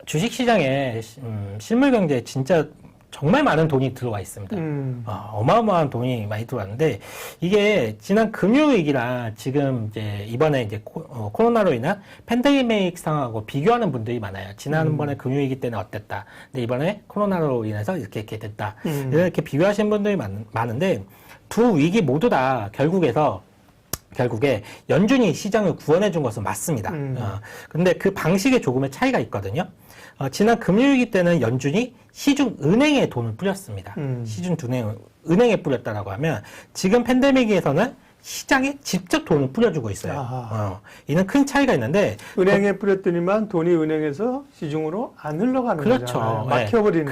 주식시장에 실물 경제에 진짜 정말 많은 돈이 들어와 있습니다. 어마어마한 돈이 많이 들어왔는데 이게 지난 금융위기랑 지금 이제 이번에 이제 코로나로 인한 팬데믹 상황하고 비교하는 분들이 많아요. 지난번에 금융위기 때는 어땠다. 근데 이번에 코로나로 인해서 이렇게 됐다. 이렇게 비교하시는 분들이 많은데 두 위기 모두 다 결국에 연준이 시장을 구원해 준 것은 맞습니다. 근데 그 방식에 조금의 차이가 있거든요. 지난 금융위기 때는 연준이 시중은행에 돈을 뿌렸습니다. 시중은행에 뿌렸다라고 하면 지금 팬데믹에서는 시장에 직접 돈을 뿌려주고 있어요. 이는 큰 차이가 있는데 은행에 뿌렸더니만 돈이 은행에서 시중으로 안 흘러가는 그렇죠. 거잖아요. 막혀버리는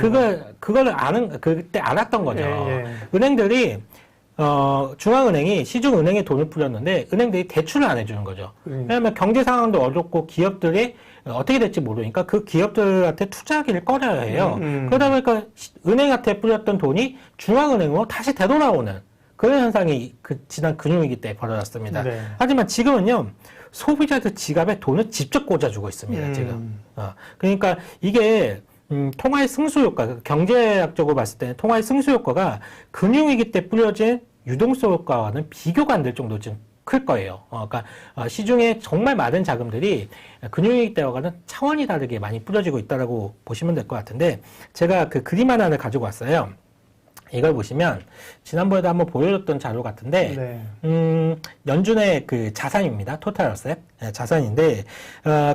그걸 그때 알았던 거죠. 예. 은행들이 중앙은행이 시중은행에 돈을 뿌렸는데 은행들이 대출을 안 해주는 거죠. 왜냐하면 경제 상황도 어렵고 기업들이 어떻게 될지 모르니까 그 기업들한테 투자하기를 꺼려야 해요. 그러다 보니까 은행한테 뿌렸던 돈이 중앙은행으로 다시 되돌아오는 그런 현상이 지난 금융위기 때 벌어졌습니다. 네. 하지만 지금은요, 소비자들 지갑에 돈을 직접 꽂아주고 있습니다, 지금. 그러니까 이게 통화의 승수 효과, 경제학적으로 봤을 때는 통화의 승수 효과가 금융위기 때 뿌려진 유동성 효과와는 비교가 안 될 정도로 좀 클 거예요. 그러니까 시중에 정말 많은 자금들이 금융위기 때와는 차원이 다르게 많이 뿌려지고 있다고 보시면 될 것 같은데 제가 그 그림 하나를 가지고 왔어요. 이걸 보시면 지난번에도 한번 보여줬던 자료 같은데 연준의 그 자산입니다. 토탈 어셋 자산인데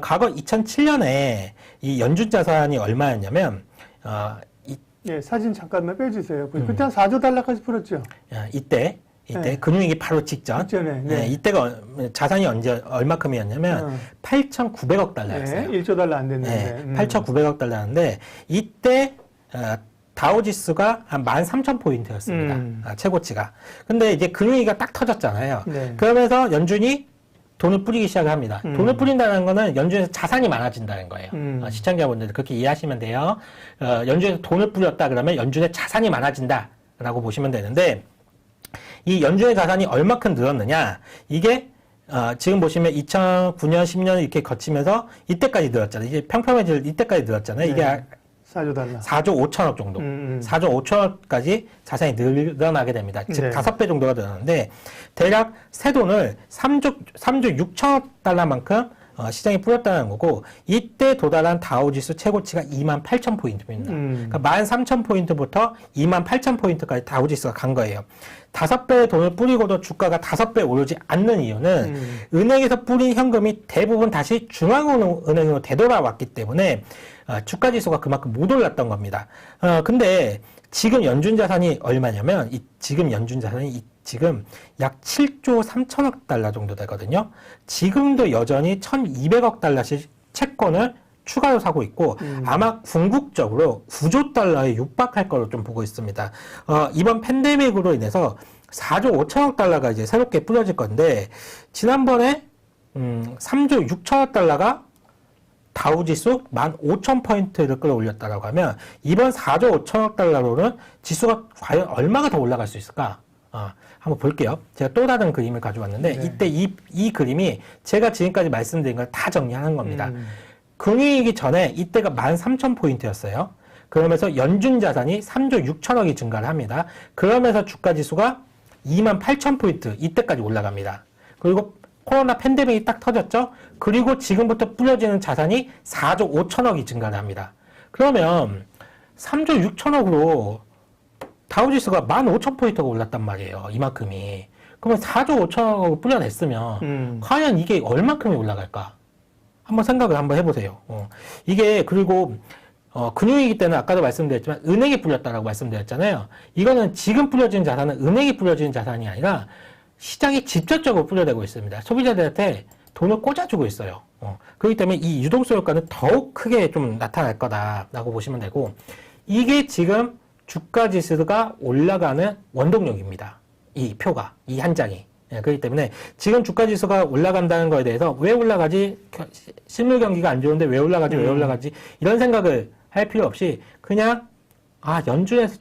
과거 2007년에 이 연준 자산이 얼마였냐면 예, 사진 잠깐만 빼주세요. 그때 한 4조 달러까지 풀었죠. 이때 네. 금융위기 바로 직전에 네. 이때가 자산이 얼마큼이었냐면 8,900억 달러였어요. 네, 1조 달러 안 됐는데. 8,900억 달러였는데 이때 다우지수가 한 13,000포인트였습니다. 최고치가. 근데 이제 금융위기가 딱 터졌잖아요. 네. 그러면서 연준이 돈을 뿌리기 시작을 합니다. 돈을 뿌린다는 거는 연준에서 자산이 많아진다는 거예요. 시청자분들 그렇게 이해하시면 돼요. 연준에서 돈을 뿌렸다 그러면 연준의 자산이 많아진다라고 보시면 되는데 이 연준의 자산이 얼마큼 늘었느냐? 이게 지금 보시면 2009년, 10년 이렇게 거치면서 이때까지 늘었잖아요. 이게 평평해질 이때까지 늘었잖아요. 이게 4조 달러. 4조 5천억 정도. 4조 5천억까지 자산이 늘어나게 됩니다. 즉, 네. 5배 정도가 늘었는데, 대략 새 돈을 3조 6천억 달러만큼 시장에 뿌렸다는 거고, 이때 도달한 다우지수 최고치가 28,000포인트입니다. 그러니까 13,000포인트부터 28,000포인트까지 다우지수가 간 거예요. 5배의 돈을 뿌리고도 주가가 5배 오르지 않는 이유는 은행에서 뿌린 현금이 대부분 다시 중앙은행으로 되돌아왔기 때문에 주가 지수가 그만큼 못 올랐던 겁니다. 근데 지금 연준 자산이 얼마냐면 지금 연준 자산이 지금 약 7조 3천억 달러 정도 되거든요. 지금도 여전히 1,200억 달러씩 채권을 추가로 사고 있고 아마 궁극적으로 9조 달러에 육박할 거로 좀 보고 있습니다. 이번 팬데믹으로 인해서 4조 5천억 달러가 이제 새롭게 뿌려질 건데 지난번에 3조 6천억 달러가 다우지수 15,000포인트를 끌어올렸다라고 하면 이번 4조 5천억 달러로는 지수가 과연 얼마가 더 올라갈 수 있을까? 한번 볼게요. 제가 또 다른 그림을 가져왔는데 이때 이 그림이 제가 지금까지 말씀드린 걸 다 정리하는 겁니다. 금융위기 전에 이때가 13,000포인트였어요. 그러면서 연준 자산이 3조 6천억이 증가를 합니다. 그러면서 주가 지수가 28,000포인트 이때까지 올라갑니다. 그리고 코로나 팬데믹이 딱 터졌죠. 그리고 지금부터 뿌려지는 자산이 4조 5천억이 증가를 합니다. 그러면 3조 6천억으로 다우지수가 15,000포인트가 올랐단 말이에요. 이만큼이. 그러면 4조 5천억을 뿌려냈으면 과연 이게 얼마큼이 올라갈까? 한번 생각을 한번 해보세요. 이게 그리고 금융위기 때는 아까도 말씀드렸지만 은행에 뿌렸다라고 말씀드렸잖아요. 이거는 지금 뿌려진 자산은 은행에 뿌려진 자산이 아니라 시장이 직접적으로 뿌려대고 있습니다. 소비자들한테 돈을 꽂아주고 있어요. 그렇기 때문에 이 유동성 효과는 더욱 크게 좀 나타날 거다라고 보시면 되고 이게 지금 주가 지수가 올라가는 원동력입니다. 이 표가, 이 한 장이. 그렇기 때문에 지금 주가 지수가 올라간다는 거에 대해서 왜 올라가지? 실물 경기가 안 좋은데 왜 올라가지? 이런 생각을 할 필요 없이 그냥 연준에서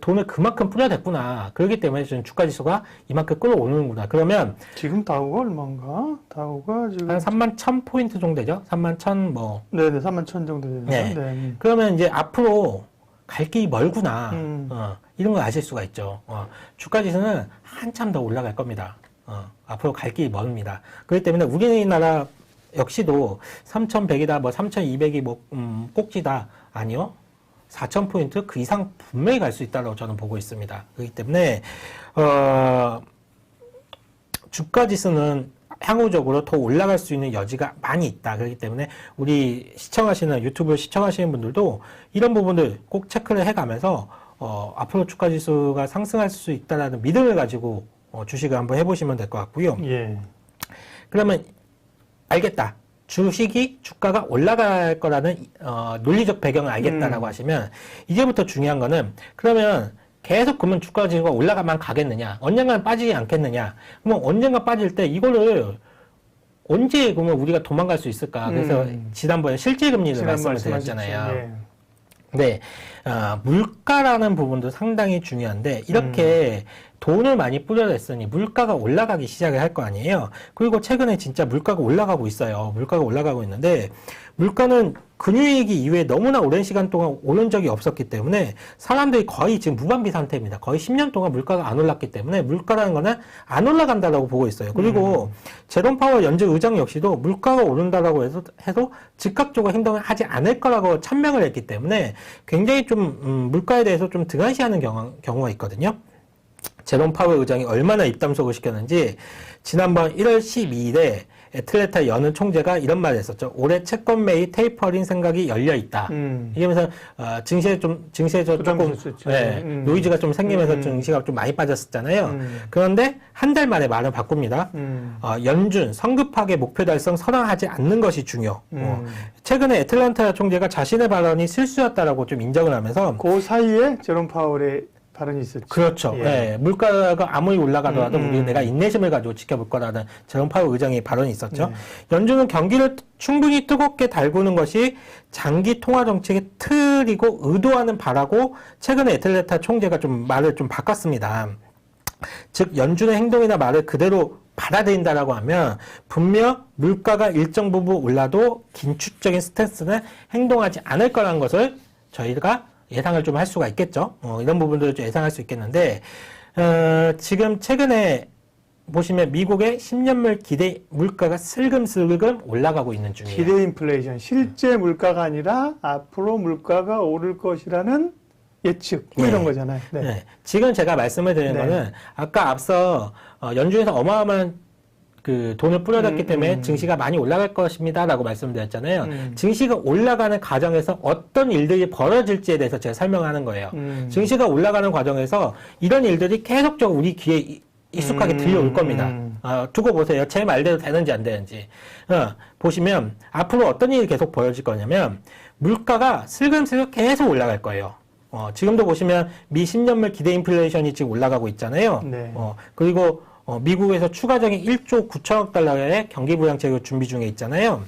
돈을 그만큼 뿌려댔구나. 그렇기 때문에 지금 주가 지수가 이만큼 끌어오르는구나. 그러면 지금 다우가 얼마인가? 다우가 지금 한 31,000포인트 정도 되죠? 31,000 뭐. 네네, 31,000 정도 되죠. 네. 네. 그러면 이제 앞으로 갈 길이 멀구나. 이런 걸 아실 수가 있죠. 주가 지수는 한참 더 올라갈 겁니다. 앞으로 갈 길이 멀습니다. 그렇기 때문에 우리나라 역시도 3,100이다, 뭐 3,200이 뭐, 꼭지다. 아니요. 4,000포인트 그 이상 분명히 갈 수 있다고 저는 보고 있습니다. 그렇기 때문에, 주가 지수는 향후적으로 더 올라갈 수 있는 여지가 많이 있다. 그렇기 때문에 우리 유튜브 시청하시는 분들도 이런 부분들 꼭 체크를 해가면서, 앞으로 주가 지수가 상승할 수 있다는 믿음을 가지고 주식을 한번 해보시면 될 것 같고요. 예. 그러면 알겠다. 주가가 올라갈 거라는 논리적 배경을 알겠다라고 하시면 이제부터 중요한 거는 그러면 계속 그러면 주가 지수가 올라가만 가겠느냐? 언젠가는 빠지지 않겠느냐? 그러면 언젠가 빠질 때 이거를 언제 그러면 우리가 도망갈 수 있을까? 그래서 지난번에 실질금리를 말씀을 드렸잖아요. 예. 네, 물가라는 부분도 상당히 중요한데 이렇게 돈을 많이 뿌려댔으니 물가가 올라가기 시작을 할 거 아니에요. 그리고 최근에 진짜 물가가 올라가고 있어요. 물가가 올라가고 있는데 물가는 금융위기 이후에 너무나 오랜 시간 동안 오른 적이 없었기 때문에 사람들이 거의 지금 무방비 상태입니다. 거의 10년 동안 물가가 안 올랐기 때문에 물가라는 거는 안 올라간다라고 보고 있어요. 그리고 제롬 파월 연준 의장 역시도 물가가 오른다라고 해도 즉각적으로 행동을 하지 않을 거라고 천명을 했기 때문에 굉장히 좀 물가에 대해서 좀 등한시하는 경우가 있거든요. 제롬 파월 의장이 얼마나 입담속을 시켰는지 지난번 1월 12일에 애틀랜타 연은 총재가 이런 말을 했었죠. 올해 채권 매입 테이퍼링 생각이 열려 있다. 이러면서 증시에 조금 노이즈가 좀 생기면서 증시가 좀 많이 빠졌었잖아요. 그런데 한 달 만에 말을 바꿉니다. 연준 성급하게 목표 달성 선언하지 않는 것이 중요. 최근에 애틀랜타 총재가 자신의 발언이 실수였다라고 좀 인정을 하면서 그 사이에 제롬 파월의 발언이 있었죠. 그렇죠. 예. 네, 물가가 아무리 올라가더라도 내가 인내심을 가지고 지켜볼 거라는 제롬 파월 의장의 발언이 있었죠. 연준은 경기를 충분히 뜨겁게 달구는 것이 장기 통화 정책의 틀이고 의도하는 바라고 최근에 애틀랜타 총재가 좀 말을 좀 바꿨습니다. 즉 연준의 행동이나 말을 그대로 받아들인다라고 하면 분명 물가가 일정 부분 올라도 긴축적인 스탠스는 행동하지 않을 거라는 것을 저희가 예상을 좀 할 수가 있겠죠. 이런 부분들을 좀 예상할 수 있겠는데 지금 최근에 보시면 미국의 10년물 기대 물가가 슬금슬금 올라가고 있는 중이에요. 기대 인플레이션, 실제 물가가 아니라 앞으로 물가가 오를 것이라는 예측 뭐 이런 거잖아요. 네. 네. 지금 제가 말씀을 드린 거는 아까 앞서 연준에서 어마어마한 그 돈을 뿌려댔기 때문에 증시가 많이 올라갈 것입니다라고 말씀드렸잖아요. 증시가 올라가는 과정에서 어떤 일들이 벌어질지에 대해서 제가 설명하는 거예요. 증시가 올라가는 과정에서 이런 일들이 계속적으로 우리 귀에 익숙하게 들려올 겁니다. 두고 보세요. 제 말대로 되는지 안 되는지. 보시면 앞으로 어떤 일이 계속 벌어질 거냐면 물가가 슬금슬금 계속 올라갈 거예요. 지금도 보시면 미 10년물 기대 인플레이션이 지금 올라가고 있잖아요. 네. 그리고 미국에서 추가적인 1조 9천억 달러의 경기부양책을 준비 중에 있잖아요.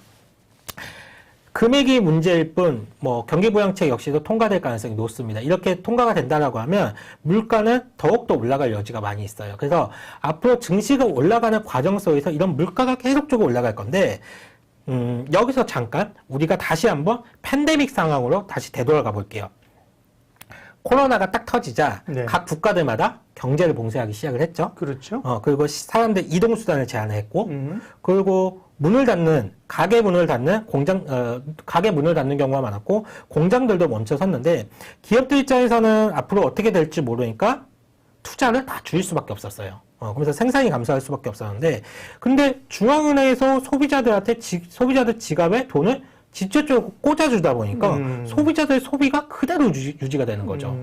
금액이 문제일 뿐, 경기부양책 역시도 통과될 가능성이 높습니다. 이렇게 통과가 된다라고 하면 물가는 더욱더 올라갈 여지가 많이 있어요. 그래서 앞으로 증시가 올라가는 과정 속에서 이런 물가가 계속적으로 올라갈 건데, 여기서 잠깐 우리가 다시 한번 팬데믹 상황으로 다시 되돌아가 볼게요. 코로나가 딱 터지자 각 국가들마다 경제를 봉쇄하기 시작을 했죠. 그렇죠. 그리고 사람들 이동 수단을 제한했고, 그리고 가게 문을 닫는 가게 문을 닫는 경우가 많았고, 공장들도 멈춰 섰는데, 기업들 입장에서는 앞으로 어떻게 될지 모르니까 투자를 다 줄일 수밖에 없었어요. 그래서 생산이 감소할 수밖에 없었는데, 근데 중앙은행에서 소비자들 지갑에 돈을 직접적으로 꽂아주다 보니까 소비자들의 소비가 그대로 유지가 되는 거죠.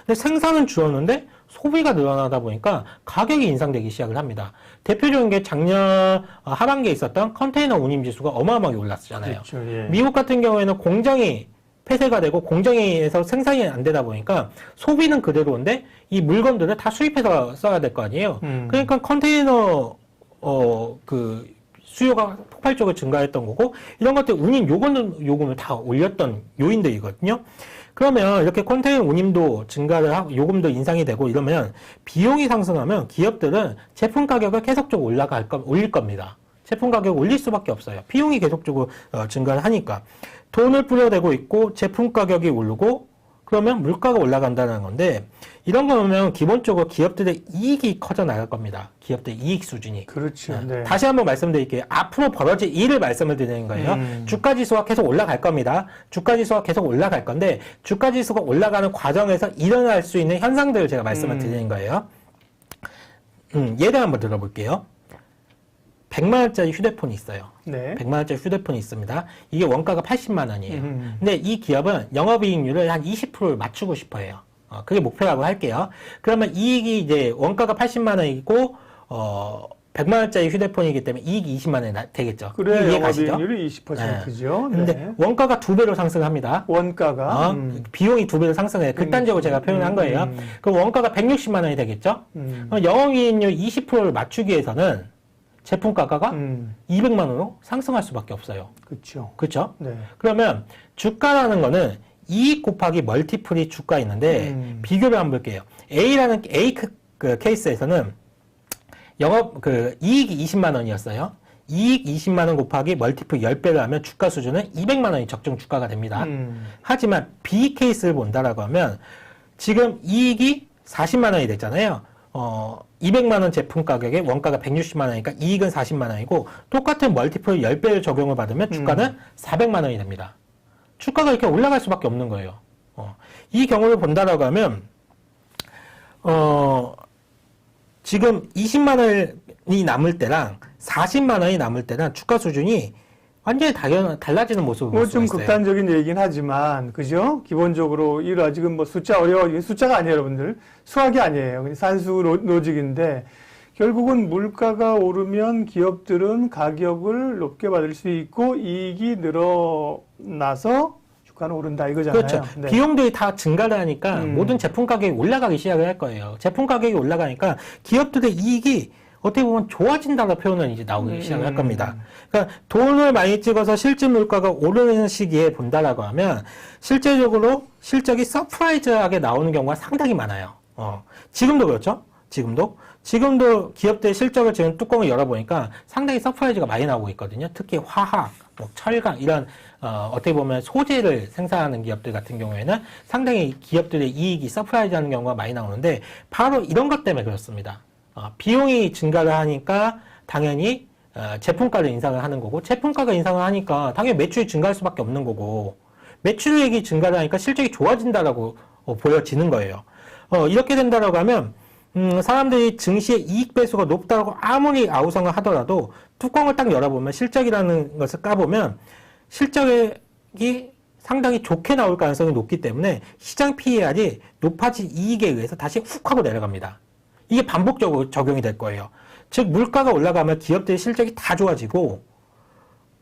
근데 생산은 줄었는데 소비가 늘어나다 보니까 가격이 인상되기 시작을 합니다. 대표적인 게 작년 하반기에 있었던 컨테이너 운임지수가 어마어마하게 올랐잖아요. 그렇죠, 예. 미국 같은 경우에는 공장이 폐쇄가 되고 공장에서 생산이 안 되다 보니까 소비는 그대로인데 이 물건들을 다 수입해서 써야 될 거 아니에요. 그러니까 컨테이너 수요가 폭발적으로 증가했던 거고 이런 것들 운임 요금을 다 올렸던 요인들이거든요. 그러면 이렇게 컨테이너 운임도 증가를 하고 요금도 인상이 되고 이러면 비용이 상승하면 기업들은 제품 가격을 계속적으로 올릴 겁니다. 제품 가격을 올릴 수밖에 없어요. 비용이 계속적으로 증가를 하니까 돈을 뿌려대고 있고 제품 가격이 오르고 그러면 물가가 올라간다는 건데 이런 거면 기본적으로 기업들의 이익이 커져 나갈 겁니다. 기업들의 이익 수준이. 그렇죠. 네. 다시 한번 말씀드릴게요. 앞으로 벌어질 일을 말씀을 드리는 거예요. 주가지수가 계속 올라갈 겁니다. 주가지수가 계속 올라갈 건데 주가지수가 올라가는 과정에서 일어날 수 있는 현상들을 제가 말씀을 드리는 거예요. 예를 한번 들어볼게요. 100만 원짜리 휴대폰이 있어요. 네. 100만 원짜리 휴대폰이 있습니다. 이게 원가가 80만 원이에요. 근데 이 기업은 영업이익률을 한 20%를 맞추고 싶어 해요. 그게 목표라고 할게요. 그러면 이익이 이제 원가가 80만 원이고 100만 원짜리 휴대폰이기 때문에 이익이 20만 원이 되겠죠. 그래 이해가시죠? 영업이익률이 20%죠. 근데 네. 원가가 2배로 상승합니다. 원가가 비용이 2배로 상승해요. 극단적으로 제가 표현한 거예요. 그럼 원가가 160만 원이 되겠죠? 그럼 영업이익률 20%를 맞추기 위해서는 제품 가격가 200만 원으로 상승할 수밖에 없어요. 그렇죠. 그렇죠? 네. 그러면 주가라는 거는 이익 곱하기 멀티플이 주가 있는데 비교를 한번 볼게요. A 케이스에서는 이익이 20만 원이었어요. 이익 20만 원 곱하기 멀티플 10배를 하면 주가 수준은 200만 원이 적정 주가가 됩니다. 하지만 B 케이스를 본다라고 하면 지금 이익이 40만 원이 됐잖아요. 200만 원 제품 가격에 원가가 160만 원이니까 이익은 40만 원이고 똑같은 멀티플 10배를 적용을 받으면 주가는 400만 원이 됩니다. 주가가 이렇게 올라갈 수밖에 없는 거예요. 이 경우를 본다라고 하면 지금 20만 원이 남을 때랑 40만 원이 남을 때랑 주가 수준이 완전히 달라지는 모습을 볼 수가 좀 있어요. 극단적인 얘기긴 하지만, 그죠? 기본적으로, 지금 뭐 숫자 어려워, 숫자가 아니에요, 여러분들. 수학이 아니에요. 그냥 산수 로직인데, 결국은 물가가 오르면 기업들은 가격을 높게 받을 수 있고, 이익이 늘어나서 주가는 오른다 이거잖아요. 그렇죠. 네. 비용들이 다 증가를 하니까 모든 제품 가격이 올라가기 시작을 할 거예요. 제품 가격이 올라가니까 기업들의 이익이 어떻게 보면 좋아진다는 표현은 이제 나오기 시작을 할 겁니다. 그러니까 돈을 많이 찍어서 실질 물가가 오르는 시기에 본다라고 하면 실제적으로 실적이 서프라이즈하게 나오는 경우가 상당히 많아요. 지금도 그렇죠? 지금도 기업들의 실적을 지금 뚜껑을 열어보니까 상당히 서프라이즈가 많이 나오고 있거든요. 특히 화학, 뭐 철강 이런 어떻게 보면 소재를 생산하는 기업들 같은 경우에는 상당히 기업들의 이익이 서프라이즈하는 경우가 많이 나오는데 바로 이런 것 때문에 그렇습니다. 비용이 증가를 하니까 당연히 제품가를 인상을 하는 거고 제품가가 인상을 하니까 당연히 매출이 증가할 수밖에 없는 거고 매출액이 증가를 하니까 실적이 좋아진다라고 보여지는 거예요. 이렇게 된다라고 하면 사람들이 증시의 이익 배수가 높다고 아무리 아우성을 하더라도 뚜껑을 딱 열어보면 실적이라는 것을 까보면 실적이 상당히 좋게 나올 가능성이 높기 때문에 시장 PER이 높아진 이익에 의해서 다시 훅 하고 내려갑니다. 이게 반복적으로 적용이 될 거예요. 즉 물가가 올라가면 기업들의 실적이 다 좋아지고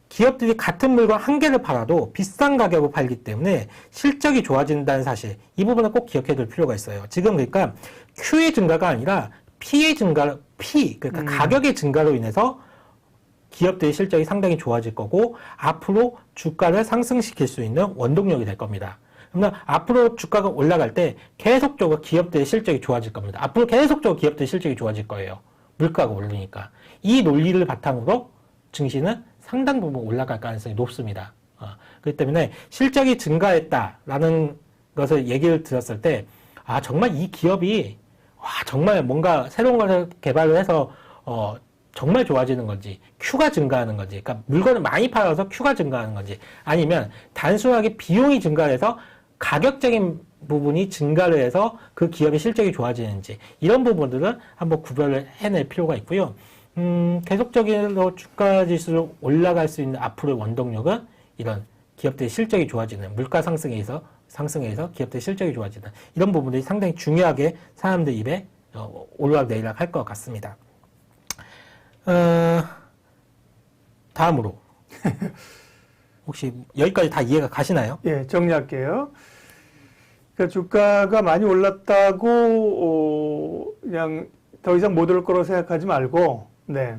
기업들이 같은 물건 한 개를 팔아도 비싼 가격으로 팔기 때문에 실적이 좋아진다는 사실 이 부분은 꼭 기억해 둘 필요가 있어요. 지금 그러니까 Q의 증가가 아니라 P의 증가, 그러니까 가격의 증가로 인해서 기업들의 실적이 상당히 좋아질 거고 앞으로 주가를 상승시킬 수 있는 원동력이 될 겁니다. 그러면 앞으로 주가가 올라갈 때 계속적으로 기업들의 실적이 좋아질 겁니다. 앞으로 계속적으로 기업들의 실적이 좋아질 거예요. 물가가 오르니까. 이 논리를 바탕으로 증시는 상당 부분 올라갈 가능성이 높습니다. 그렇기 때문에 실적이 증가했다라는 것을 얘기를 들었을 때 정말 이 기업이 정말 뭔가 새로운 것을 개발을 해서 정말 좋아지는 건지 Q가 증가하는 건지 그러니까 물건을 많이 팔아서 Q가 증가하는 건지 아니면 단순하게 비용이 증가해서 가격적인 부분이 증가를 해서 그 기업의 실적이 좋아지는지 이런 부분들은 한번 구별을 해낼 필요가 있고요. 계속적으로 주가 지수로 올라갈 수 있는 앞으로의 원동력은 이런 기업들의 실적이 좋아지는 물가 상승에 의해서 기업들의 실적이 좋아지는 이런 부분들이 상당히 중요하게 사람들 입에 오르락내리락 할 것 같습니다. 다음으로 혹시 여기까지 다 이해가 가시나요? 예, 정리할게요. 그러니까 주가가 많이 올랐다고 그냥 더 이상 못 오를 거라고 생각하지 말고, 네,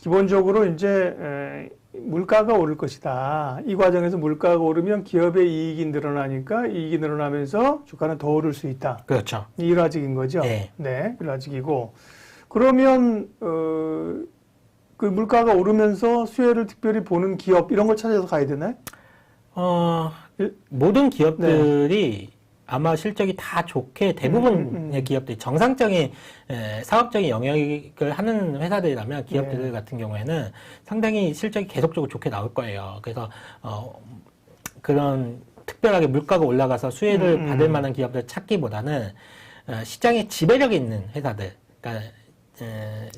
기본적으로 이제 물가가 오를 것이다. 이 과정에서 물가가 오르면 기업의 이익이 늘어나니까 이익이 늘어나면서 주가는 더 오를 수 있다. 그렇죠. 이 일화직인 거죠. 네. 네, 일화직이고 그러면 그 물가가 오르면서 수혜를 특별히 보는 기업 이런 걸 찾아서 가야 되나요? 모든 기업들이 아마 실적이 다 좋게 대부분의 기업들이 정상적인 사업적인 영역을 하는 회사들이라면 기업들 같은 경우에는 상당히 실적이 계속적으로 좋게 나올 거예요. 그래서 그런 특별하게 물가가 올라가서 수혜를 받을 만한 기업들 찾기보다는 시장에 지배력이 있는 회사들, 그러니까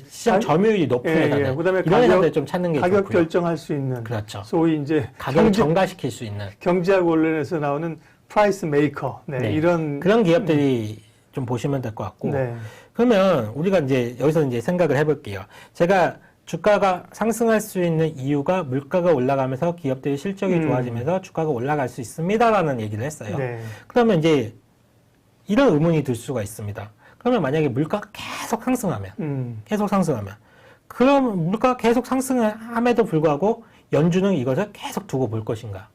시장 점유율이 높은 회사들, 그다음에 이런 회사들 좀 찾는 게 가격 좋고요. 결정할 수 있는, 그렇죠. 소위 이제 가격을 전가시킬 수 있는 경제학 원론에서 나오는 프라이스 메이커, 이런 그런 기업들이 좀 보시면 될 것 같고. 네. 그러면 우리가 이제 여기서 이제 생각을 해볼게요. 제가 주가가 상승할 수 있는 이유가 물가가 올라가면서 기업들의 실적이 좋아지면서 주가가 올라갈 수 있습니다라는 얘기를 했어요. 네. 그러면 이제 이런 의문이 들 수가 있습니다. 그러면 만약에 물가가 계속 상승하면, 그럼 물가가 계속 상승함에도 불구하고 연준은 이것을 계속 두고 볼 것인가?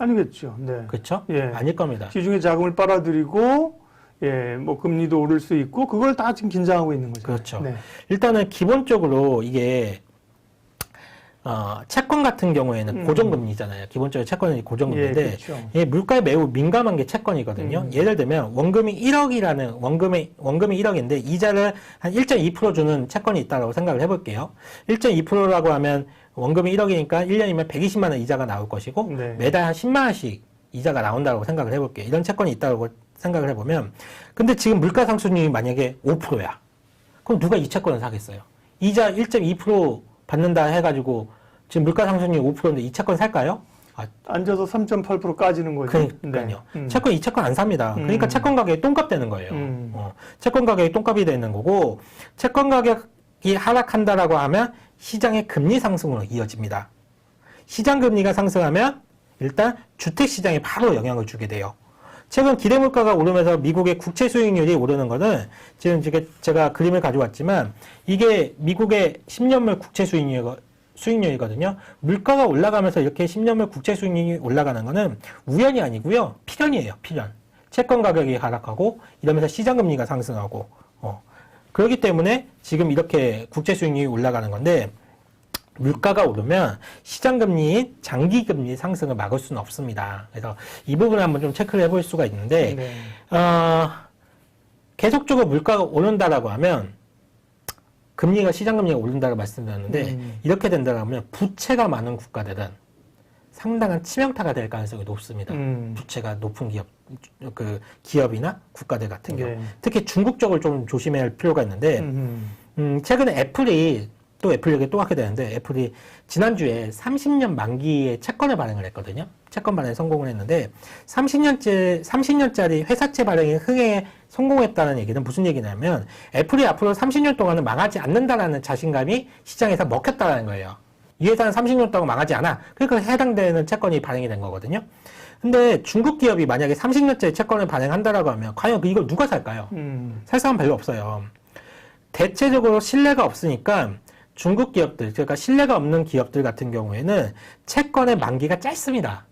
아니겠죠. 네. 그렇죠? 예. 아닐 겁니다. 시중에 자금을 빨아들이고, 뭐 금리도 오를 수 있고, 그걸 다 지금 긴장하고 있는 거죠. 그렇죠. 네. 일단은 기본적으로 이게 채권 같은 경우에는 고정금리잖아요. 기본적으로 채권은 고정금리인데 그렇죠. 물가에 매우 민감한 게 채권이거든요. 예를 들면 원금이 1억이라는 원금이 1억인데 이자를 한 1.2% 주는 채권이 있다고 생각을 해볼게요. 1.2%라고 하면 원금이 1억이니까 1년이면 120만 원 이자가 나올 것이고 매달 한 10만 원씩 이자가 나온다고 생각을 해볼게요. 이런 채권이 있다고 생각을 해보면 근데 지금 물가 상승률이 만약에 5%야. 그럼 누가 이 채권을 사겠어요? 이자 1.2% 받는다 해가지고 지금 물가 상승률이 5%인데 이 채권 살까요? 앉아서 3.8% 까지는 거죠. 그러니까요. 채권 이 채권 안 삽니다. 그러니까 채권 가격이 똥값 되는 거예요. 채권 가격이 똥값이 되는 거고 채권 가격이 하락한다라고 하면 시장의 금리 상승으로 이어집니다. 시장 금리가 상승하면 일단 주택 시장에 바로 영향을 주게 돼요. 최근 기대 물가가 오르면서 미국의 국채 수익률이 오르는 거는 지금 제가 그림을 가져왔지만 이게 미국의 10년물 국채 수익률이거든요. 물가가 올라가면서 이렇게 10년물 국채 수익률이 올라가는 거는 우연이 아니고요. 필연이에요. 필연. 채권 가격이 하락하고 이러면서 시장 금리가 상승하고 그렇기 때문에 지금 이렇게 국채 수익률이 올라가는 건데 물가가 오르면 시장금리인 장기금리 상승을 막을 수는 없습니다. 그래서 이 부분을 한번 좀 체크를 해볼 수가 있는데 계속적으로 물가가 오른다라고 하면 금리가 시장금리가 오른다고 말씀드렸는데 이렇게 된다면 부채가 많은 국가들은 상당한 치명타가 될 가능성이 높습니다. 부채가 높은 기업이나 국가들 같은 경우 특히 중국 쪽을 좀 조심해야 할 필요가 있는데 최근에 애플이 애플 얘기 또 하게 되는데 애플이 지난주에 30년 만기의 채권을 발행을 했거든요. 채권 발행에 성공을 했는데 30년짜리 회사채 발행의 흥행에 성공했다는 얘기는 무슨 얘기냐면 애플이 앞으로 30년 동안은 망하지 않는다라는 자신감이 시장에서 먹혔다는 거예요. 이 회사는 30년 동안 망하지 않아. 그러니까 해당되는 채권이 발행이 된 거거든요. 근데 중국 기업이 만약에 30년짜리 채권을 발행한다라고 하면 과연 이걸 누가 살까요? 살 사람 별로 없어요. 대체적으로 신뢰가 없으니까 중국 기업들, 그러니까 신뢰가 없는 기업들 같은 경우에는 채권의 만기가 짧습니다.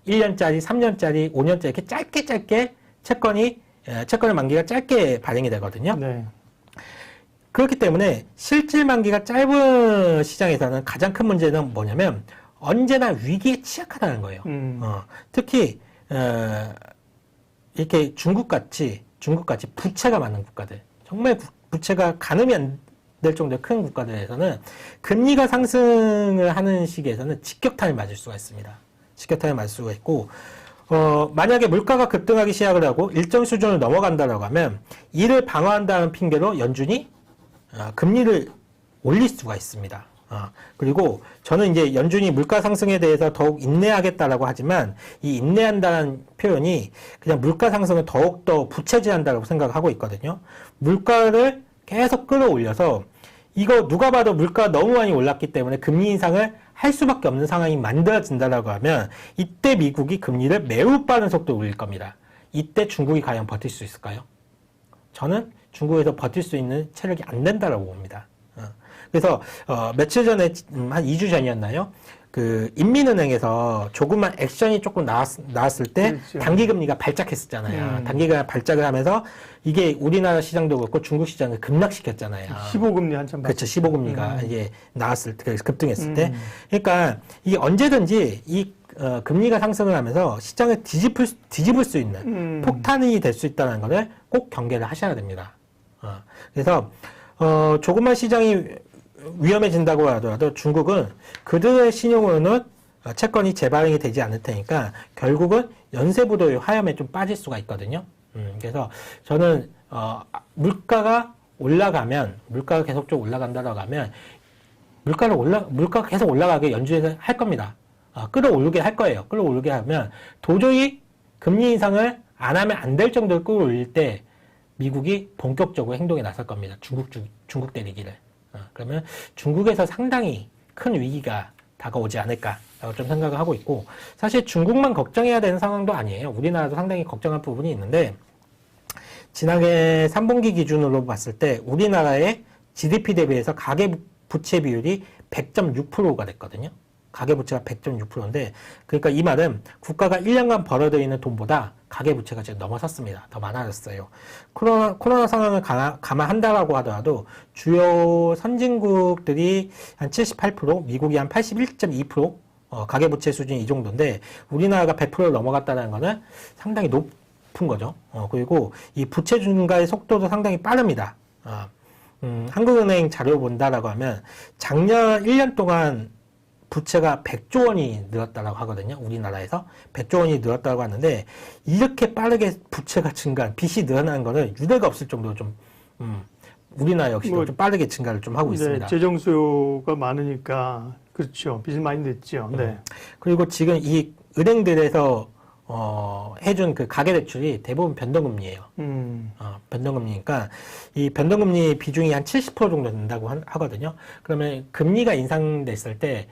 1년짜리, 3년짜리, 5년짜리 이렇게 짧게 채권의 만기가 짧게 발행이 되거든요. 네. 그렇기 때문에 실질 만기가 짧은 시장에서는 가장 큰 문제는 뭐냐면 언제나 위기에 취약하다는 거예요. 특히 이렇게 중국같이 부채가 많은 국가들, 정말 부채가 가늠이 안 될 정도의 큰 국가들에서는 금리가 상승을 하는 시기에서는 직격탄을 맞을 수가 있습니다. 직격탄을 맞을 수가 있고 만약에 물가가 급등하기 시작을 하고 일정 수준을 넘어간다라고 하면 이를 방어한다는 핑계로 연준이 금리를 올릴 수가 있습니다. 그리고 저는 이제 연준이 물가 상승에 대해서 더욱 인내하겠다라고 하지만 이 인내한다는 표현이 그냥 물가 상승을 더욱더 부채질한다고 생각하고 있거든요. 물가를 계속 끌어올려서 이거 누가 봐도 물가가 너무 많이 올랐기 때문에 금리 인상을 할 수밖에 없는 상황이 만들어진다라고 하면 이때 미국이 금리를 매우 빠른 속도로 올릴 겁니다. 이때 중국이 과연 버틸 수 있을까요? 저는 중국에서 버틸 수 있는 체력이 안 된다라고 봅니다. 그래서 며칠 전에 한 2주 전이었나요? 그 인민은행에서 조그만 액션이 조금 나왔을 때 그렇죠. 단기금리가 발작했었잖아요. 단기가 발작을 하면서 이게 우리나라 시장도 그렇고 중국 시장을 급락시켰잖아요. 15금리 한참 그렇죠. 15금리가 이게 나왔을 때, 급등했을 때. 그러니까 이게 언제든지 이 금리가 상승을 하면서 시장을 뒤집을 수 있는 폭탄이 될 수 있다는 것을 꼭 경계를 하셔야 됩니다. 그래서 조그만 시장이 위험해진다고 하더라도 중국은 그들의 신용으로는 채권이 재발행이 되지 않을 테니까 결국은 연쇄부도의 화염에 좀 빠질 수가 있거든요. 그래서 저는 물가가 올라가면, 물가가 계속적으로 올라간다고 하면 물가가 계속 올라가게 연준에서 할 겁니다. 끌어올리게 할 거예요. 끌어올리게 하면 도저히 금리 인상을 안 하면 안 될 정도로 끌어올릴 때 미국이 본격적으로 행동에 나설 겁니다. 중국 때리기를. 그러면 중국에서 상당히 큰 위기가 다가오지 않을까라고 좀 생각을 하고 있고, 사실 중국만 걱정해야 되는 상황도 아니에요. 우리나라도 상당히 걱정할 부분이 있는데, 지난해 3분기 기준으로 봤을 때 우리나라의 GDP 대비해서 가계부채 비율이 100.6%가 됐거든요. 가계부채가 100.6%인데, 그러니까 이 말은 국가가 1년간 벌어들이는 돈보다 가계부채가 지금 넘어섰습니다. 더 많아졌어요. 코로나 상황을 감안한다라고 하더라도 주요 선진국들이 한 78%, 미국이 한 81.2%, 가계부채 수준이 이 정도인데, 우리나라가 100%를 넘어갔다는 것은 상당히 높은 거죠. 그리고 이 부채 증가의 속도도 상당히 빠릅니다. 한국은행 자료 본다라고 하면 작년 1년 동안 부채가 100조 원이 늘었다고 하거든요. 우리나라에서 100조 원이 늘었다고 하는데, 이렇게 빠르게 부채가 빚이 늘어나는 거는 유례가 없을 정도로 좀 우리나라 역시도 좀 빠르게 증가를 좀 하고 있습니다. 재정 수요가 많으니까 그렇죠. 빚을 많이 냈죠. 네. 그리고 지금 이 은행들에서 해준 그 가계대출이 대부분 변동금리예요. 변동금리니까 이 변동금리 비중이 한 70% 정도 된다고 하거든요. 그러면 금리가 인상됐을 때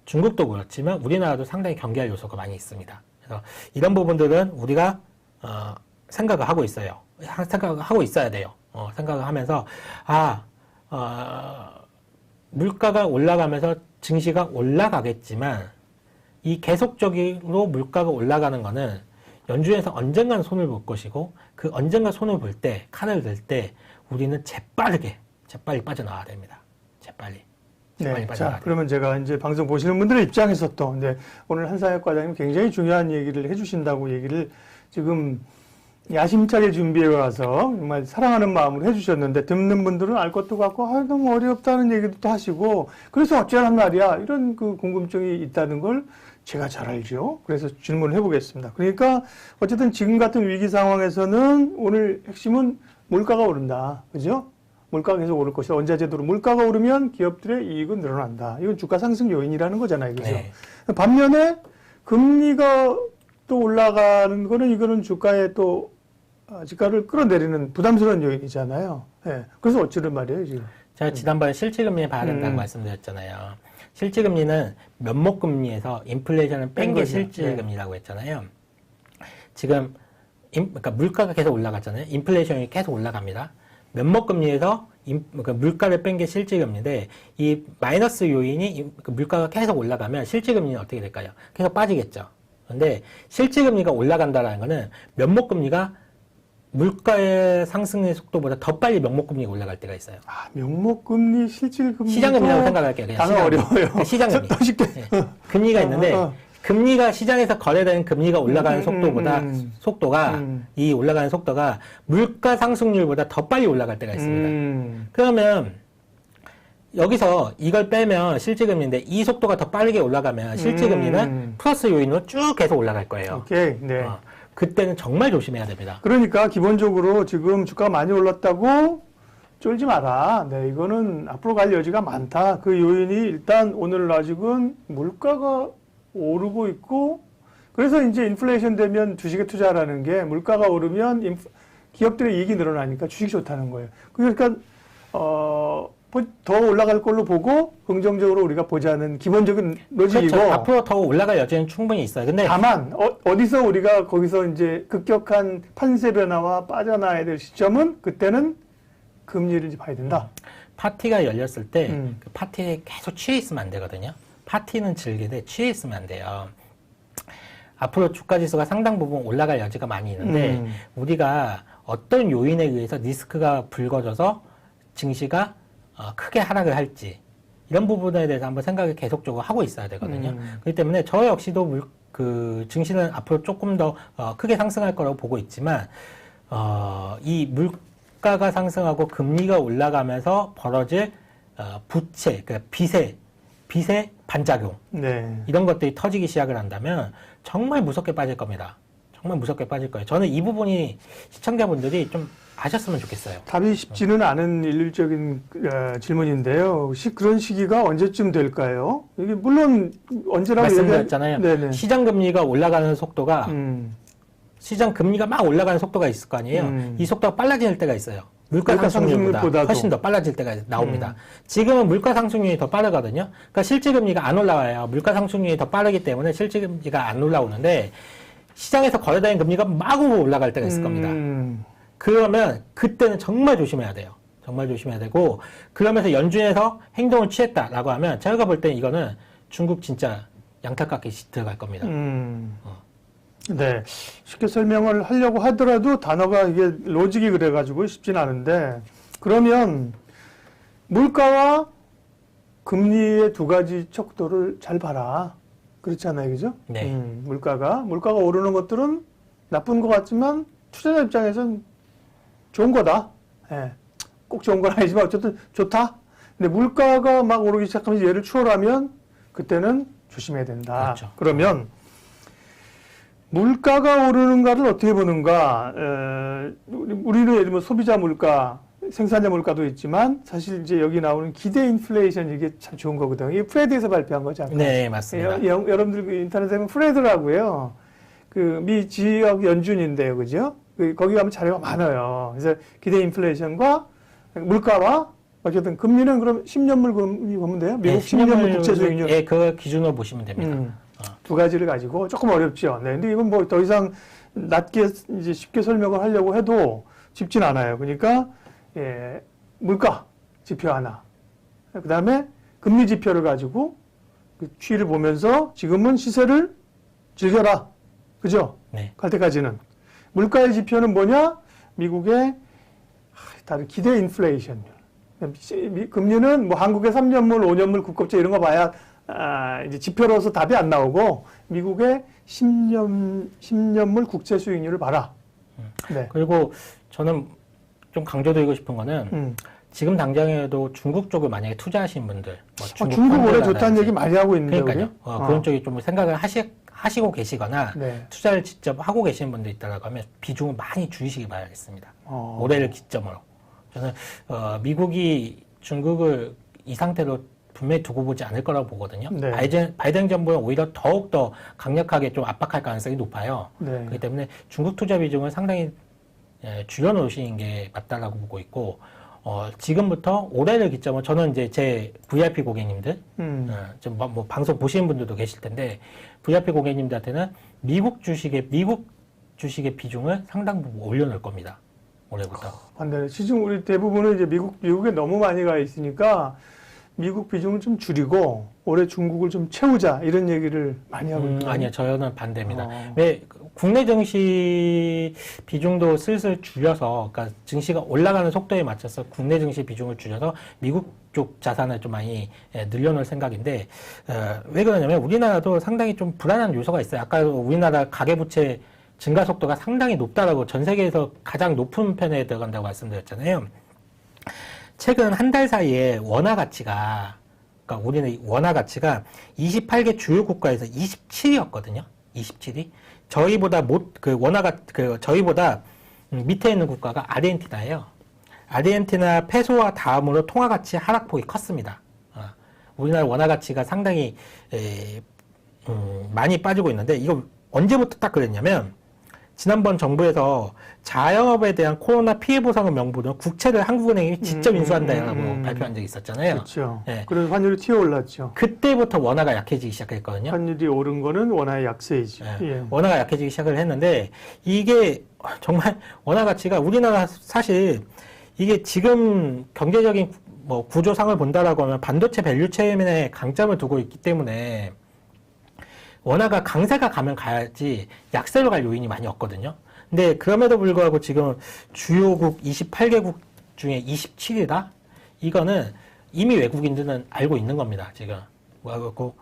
중국도 그렇지만 우리나라도 상당히 경계할 요소가 많이 있습니다. 그래서 이런 부분들은 우리가 생각을 하고 있어요. 생각을 하고 있어야 돼요. 생각을 하면서 물가가 올라가면서 증시가 올라가겠지만 이 계속적으로 물가가 올라가는 거는 연준에서 언젠간 손을 볼 것이고, 그 언젠가 손을 볼 때, 칼을 들 때 우리는 재빨리 빠져나와야 됩니다. 재빨리 네. 빠져나와야 자, 돼요. 그러면 제가 이제 방송 보시는 분들의 입장에서 또, 근데 오늘 한상혁 과장님 굉장히 중요한 얘기를 해주신다고 얘기를 지금 야심차게 준비해 와서 정말 사랑하는 마음으로 해주셨는데, 듣는 분들은 알 것도 같고, 너무 어렵다는 얘기도 또 하시고, 그래서 어쩌란 말이야, 이런 그 궁금증이 있다는 걸 제가 잘 알죠. 그래서 질문을 해보겠습니다. 그러니까 어쨌든 지금 같은 위기 상황에서는 오늘 핵심은 물가가 오른다. 그죠? 물가가 계속 오를 것이다. 원자재도로 물가가 오르면 기업들의 이익은 늘어난다. 이건 주가 상승 요인이라는 거잖아요. 그죠? 네. 반면에 금리가 또 올라가는 거는 이거는 주가에 또 주가를 끌어내리는 부담스러운 요인이잖아요. 네. 그래서 어쩌란 말이에요, 지금. 제가 지난번에 실질금리 봐야 된다고 말씀드렸잖아요. 실질금리는 면목금리에서 인플레이션을 뺀 게 실질금리라고 했잖아요. 지금 그러니까 물가가 계속 올라갔잖아요. 인플레이션이 계속 올라갑니다. 면목금리에서 그러니까 물가를 뺀 게 실질금리인데, 이 마이너스 요인이 물가가 계속 올라가면 실질금리는 어떻게 될까요? 계속 빠지겠죠. 그런데 실질금리가 올라간다는 거는 면목금리가 물가의 상승의 속도보다 더 빨리 명목금리가 올라갈 때가 있어요. 명목금리, 실질금리. 시장금리라고 생각할게요. 그냥 단어 어려워요. 시장금리. 더 쉽게. 네. 금리가 있는데, 금리가 시장에서 거래되는 금리가 올라가는 속도가 이 올라가는 속도가 물가 상승률보다 더 빨리 올라갈 때가 있습니다. 그러면 여기서 이걸 빼면 실질금리인데, 이 속도가 더 빠르게 올라가면 실질금리는 플러스 요인으로 쭉 계속 올라갈 거예요. 오케이. 네. 그때는 정말 조심해야 됩니다. 그러니까 기본적으로 지금 주가가 많이 올랐다고 쫄지 마라. 네, 이거는 앞으로 갈 여지가 많다. 그 요인이 일단 오늘 아직은 물가가 오르고 있고, 그래서 이제 인플레이션 되면 주식에 투자하라는 게, 물가가 오르면 기업들의 이익이 늘어나니까 주식이 좋다는 거예요. 그러니까 더 올라갈 걸로 보고 긍정적으로 우리가 보자는 기본적인 로직이고, 그렇죠. 앞으로 더 올라갈 여지는 충분히 있어요. 근데 다만 어디서 우리가 거기서 이제 급격한 판세 변화와 빠져나와야 될 시점은, 그때는 금리를 이제 봐야 된다. 파티가 열렸을 때 그 파티에 계속 취해 있으면 안 되거든요. 파티는 즐기되 취해 있으면 안 돼요. 앞으로 주가지수가 상당 부분 올라갈 여지가 많이 있는데 우리가 어떤 요인에 의해서 리스크가 불거져서 증시가 크게 하락을 할지 이런 부분에 대해서 한번 생각을 계속적으로 하고 있어야 되거든요. 그렇기 때문에 저 역시도 증시는 앞으로 조금 더 크게 상승할 거라고 보고 있지만 이 물가가 상승하고 금리가 올라가면서 벌어질 부채, 그러니까 빚의 반작용 네. 이런 것들이 터지기 시작을 한다면 정말 무섭게 빠질 겁니다. 정말 무섭게 빠질 거예요. 저는 이 부분이 시청자분들이 좀 아셨으면 좋겠어요. 답이 쉽지는 않은 일률적인 질문인데요. 그런 시기가 언제쯤 될까요? 이게 물론 언제라고 말씀드렸잖아요. 네네. 시장 금리가 올라가는 속도가 시장 금리가 막 올라가는 속도가 있을 거 아니에요. 이 속도가 빨라질 때가 있어요. 물가 상승률보다 훨씬 더 빨라질 때가 나옵니다. 지금은 물가 상승률이 더 빠르거든요. 그러니까 실질 금리가 안 올라와요. 물가 상승률이 더 빠르기 때문에 실질 금리가 안 올라오는데 시장에서 거래되는 금리가 마구 올라갈 때가 있을 겁니다. 그러면 그때는 정말 조심해야 돼요. 정말 조심해야 되고 그러면서 연준에서 행동을 취했다라고 하면 제가 볼 때는 이거는 중국 진짜 양탈깎이 들어갈 겁니다. 네. 쉽게 설명을 하려고 하더라도 단어가 이게 로직이 그래가지고 쉽진 않은데 그러면 물가와 금리의 두 가지 척도를 잘 봐라. 그렇잖아요. 그죠? 네. 물가가 오르는 것들은 나쁜 것 같지만 투자자 입장에서는 좋은 거다. 예. 꼭 좋은 건 아니지만 어쨌든 좋다. 근데 물가가 막 오르기 시작하면 얘를 추월하면 그때는 조심해야 된다. 그렇죠. 그러면 물가가 오르는가를 어떻게 보는가? 우리는 예를 들면 소비자 물가, 생산자 물가도 있지만 사실 이제 여기 나오는 기대 인플레이션 이게 참 좋은 거거든요. 이게 프레드에서 발표한 거죠. 아까. 네, 맞습니다. 여러분들 그 인터넷에 보면 프레드라고요. 그 미 지역 연준인데요, 그죠? 거기 가면 자료가 많아요. 그래서 기대 인플레이션과 물가와 어쨌든 금리는 그럼 10년물 금리 보면 돼요? 미국 네, 10년물 국채 수익률. 예, 그 기준으로 보시면 됩니다. 두 가지를 가지고 조금 어렵죠. 네, 근데 이건 뭐 더 이상 낮게 이제 쉽게 설명을 하려고 해도 쉽진 않아요. 그러니까 예, 물가 지표 하나, 그 다음에 금리 지표를 가지고 그 추이를 보면서 지금은 시세를 즐겨라, 그죠? 네. 갈 때까지는 물가의 지표는 뭐냐? 미국의 다른 기대 인플레이션율. 금리는 뭐 한국의 3년물, 5년물 국고채 이런 거 봐야 이제 지표로서 답이 안 나오고 미국의 10년물 국채 수익률을 봐라. 네. 그리고 저는 좀 강조드리고 싶은 거는 지금 당장에도 중국 쪽을 만약에 투자하신 분들, 뭐 중국 올해 좋다는 얘기 많이 하고 있는데 그러니까요. 그런 쪽이 좀 생각을 하시고 계시거나 네. 투자를 직접 하고 계시는 분들 있다라고 하면 비중을 많이 줄이시기 바라겠습니다. 올해를 기점으로. 저는 미국이 중국을 이 상태로 분명히 두고 보지 않을 거라고 보거든요. 네. 바이든 정부는 오히려 더욱더 강력하게 좀 압박할 가능성이 높아요. 네. 그렇기 때문에 중국 투자 비중을 상당히 줄여놓으시는 게 맞다라고 보고 있고, 지금부터 올해를 기점으로 저는 이제 제 VIP 고객님들, 좀 뭐 방송 보시는 분들도 계실 텐데, VIP 고객님들한테는 미국 주식의 비중을 상당 부분 올려놓을 겁니다. 올해부터. 반대로 지금 우리 대부분은 이제 미국에 너무 많이 가 있으니까 미국 비중을 좀 줄이고 올해 중국을 좀 채우자 이런 얘기를 많이 하고 있거든요. 아니요, 저는 반대입니다. 왜 국내 증시 비중도 슬슬 줄여서, 그러니까 증시가 올라가는 속도에 맞춰서 국내 증시 비중을 줄여서 미국 쪽 자산을 좀 많이 늘려놓을 생각인데, 왜 그러냐면 우리나라도 상당히 좀 불안한 요소가 있어요. 아까 우리나라 가계부채 증가 속도가 상당히 높다라고 전 세계에서 가장 높은 편에 들어간다고 말씀드렸잖아요. 최근 한 달 사이에 원화 가치가, 그러니까 우리는 원화 가치가 28개 주요 국가에서 27위였거든요. 27위. 저희보다 저희보다 밑에 있는 국가가 아르헨티나예요. 아르헨티나 페소와 다음으로 통화 가치 하락폭이 컸습니다. 우리나라 원화 가치가 상당히 많이 빠지고 있는데, 이거 언제부터 딱 그랬냐면, 지난번 정부에서 자영업에 대한 코로나 피해 보상을 명분으로 국채를 한국은행이 직접 인수한다라고 발표한 적이 있었잖아요. 그렇죠. 네. 그래서 환율이 튀어 올랐죠. 그때부터 원화가 약해지기 시작했거든요. 환율이 오른 거는 원화의 약세이죠. 네. 예. 원화가 약해지기 시작을 했는데, 이게 정말 원화 가치가 우리나라 사실 이게 지금 경제적인 뭐 구조상을 본다라고 하면 반도체 밸류체인에 강점을 두고 있기 때문에 원화가 강세가 가면 가야지 약세로 갈 요인이 많이 없거든요. 근데 그럼에도 불구하고 지금 주요국 28개국 중에 27이다? 이거는 이미 외국인들은 알고 있는 겁니다, 지금.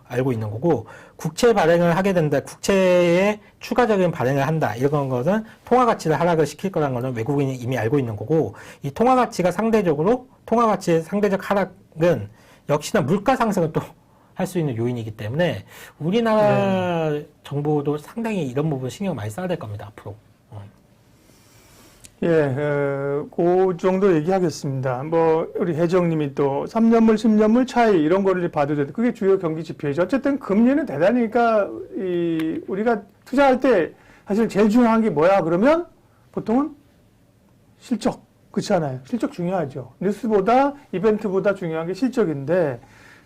알고 있는 거고, 국채 발행을 하게 된다, 국채에 추가적인 발행을 한다, 이런 것은 통화 가치를 하락을 시킬 거라는 거는 외국인이 이미 알고 있는 거고, 이 통화 가치가 통화 가치의 상대적 하락은 역시나 물가 상승을 또 할 수 있는 요인이기 때문에 우리나라 정부도 상당히 이런 부분 신경 많이 써야 될 겁니다, 앞으로. 그 정도 얘기하겠습니다. 뭐, 우리 혜정님이 또 3년물, 10년물 차이 이런 거를 봐도 되는데 그게 주요 경기 지표이죠. 어쨌든 금리는 대단히, 그러니까, 우리가 투자할 때 사실 제일 중요한 게 뭐야? 그러면 보통은 실적. 그렇지 않아요? 실적 중요하죠. 뉴스보다, 이벤트보다 중요한 게 실적인데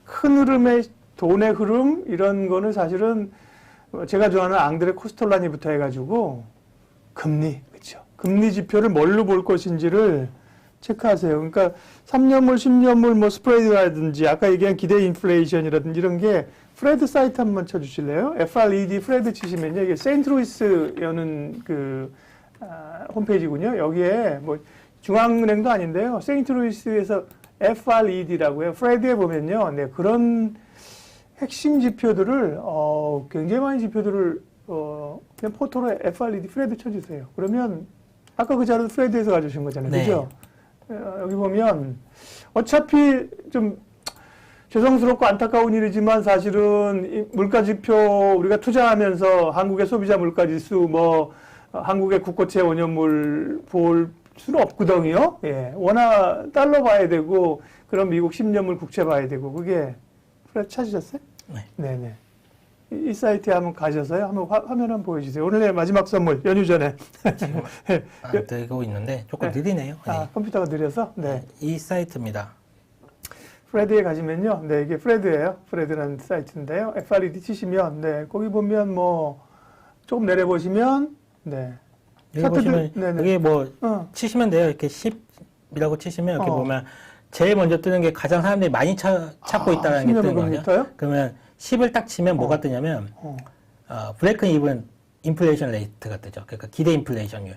큰 흐름의 돈의 흐름, 이런 거는 사실은 제가 좋아하는 앙드레 코스톨라니부터 해가지고 금리, 그렇죠. 금리 지표를 뭘로 볼 것인지를 체크하세요. 그러니까 3년물, 10년물 뭐 스프레드라든지 아까 얘기한 기대 인플레이션이라든지 이런 게 프레드 사이트 한번 쳐주실래요? FRED 프레드 치시면요. 이게 세인트루이스 여는 홈페이지군요. 여기에 뭐 중앙은행도 아닌데요. 세인트루이스에서 FRED라고요. 프레드에 보면요. 네, 그런 핵심 지표들을, 굉장히 많은 지표들을, 그냥 포토로 FRED 프레드 쳐주세요. 그러면, 아까 그 자료도 프레드에서 가져오신 거잖아요. 네. 그죠? 여기 보면, 어차피 좀, 죄송스럽고 안타까운 일이지만 사실은 이 물가 지표 우리가 투자하면서 한국의 소비자 물가 지수, 뭐, 한국의 국고채 5년물 볼 수는 없거든요. 예. 원화 달러 봐야 되고, 그럼 미국 10년물 국채 봐야 되고, 그게, 프레드 찾으셨어요? 네. 네네. 이 사이트에 한번 가셔서요. 한번 화면 한번 보여주세요. 오늘의 마지막 선물, 연휴 전에. 지금 안 되고 있는데 조금 느리네요. 네. 아, 컴퓨터가 느려서? 네. 이 사이트입니다. 프레드에 가시면요. 네, 이게 프레드예요. 프레드라는 사이트인데요. FRED 치시면, 네, 거기 보면 뭐, 조금 내려보시면, 네. 여기 보시면, 네네. 여기 뭐, 치시면 돼요. 이렇게 10이라고 치시면 이렇게 보면, 제일 먼저 뜨는 게 가장 사람들이 많이 찾고 있다는 게 뜨는 거거든요. 그러면 10을 딱 치면 뭐가 뜨냐면, 브레이크 이븐 인플레이션 레이트가 뜨죠. 그러니까 기대 인플레이션율.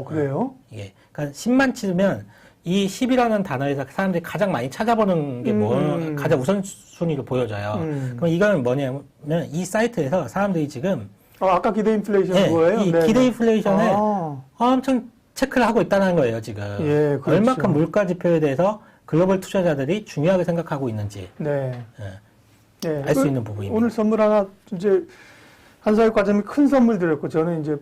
그래요? 이게. 그러니까 10만 치면 이 10이라는 단어에서 사람들이 가장 많이 찾아보는 게 가장 우선순위로 보여져요. 그럼 이건 뭐냐면 이 사이트에서 사람들이 지금 아까 기대 인플레이션 그거예요? 이 네. 기대 인플레이션을 엄청 체크를 하고 있다는 거예요, 지금. 예, 그렇죠. 얼마큼 물가 지표에 대해서 글로벌 투자자들이 중요하게 생각하고 있는지 네. 네. 알 수 있는 부분입니다. 오늘 선물 하나, 이제, 한사회과장님이 큰 선물 드렸고, 저는 이제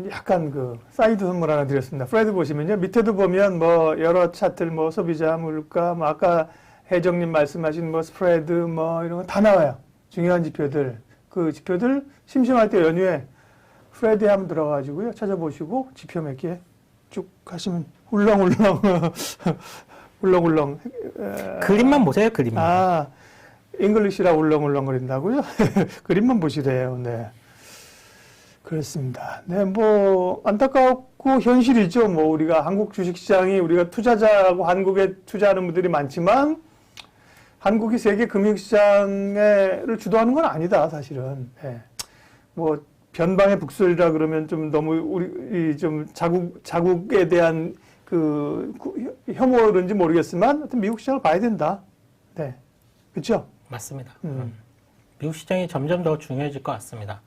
약간 사이드 선물 하나 드렸습니다. 프레드 보시면요. 밑에도 보면 뭐, 여러 차트를 뭐, 소비자, 물가, 뭐, 아까 혜정님 말씀하신 뭐, 스프레드, 뭐, 이런 거 다 나와요. 중요한 지표들. 그 지표들 심심할 때 연휴에 프레드에 한번 들어가가지고요. 찾아보시고, 지표 몇 개 쭉 하시면 훌렁훌렁. 울렁울렁. 그림만 보세요, 그림만. 잉글리시라 울렁울렁거린다고요? 그림만 보시래요. 네. 그렇습니다. 네, 뭐, 안타깝고 현실이죠. 뭐, 우리가 한국 주식시장이 우리가 투자자하고 한국에 투자하는 분들이 많지만, 한국이 세계 금융시장을 주도하는 건 아니다, 사실은. 네. 뭐, 변방의 북설이라 그러면 좀 너무 우리, 좀 자국에 대한 혐오인지 모르겠지만, 하여튼 미국 시장을 봐야 된다. 네. 그렇죠? 맞습니다. 미국 시장이 점점 더 중요해질 것 같습니다.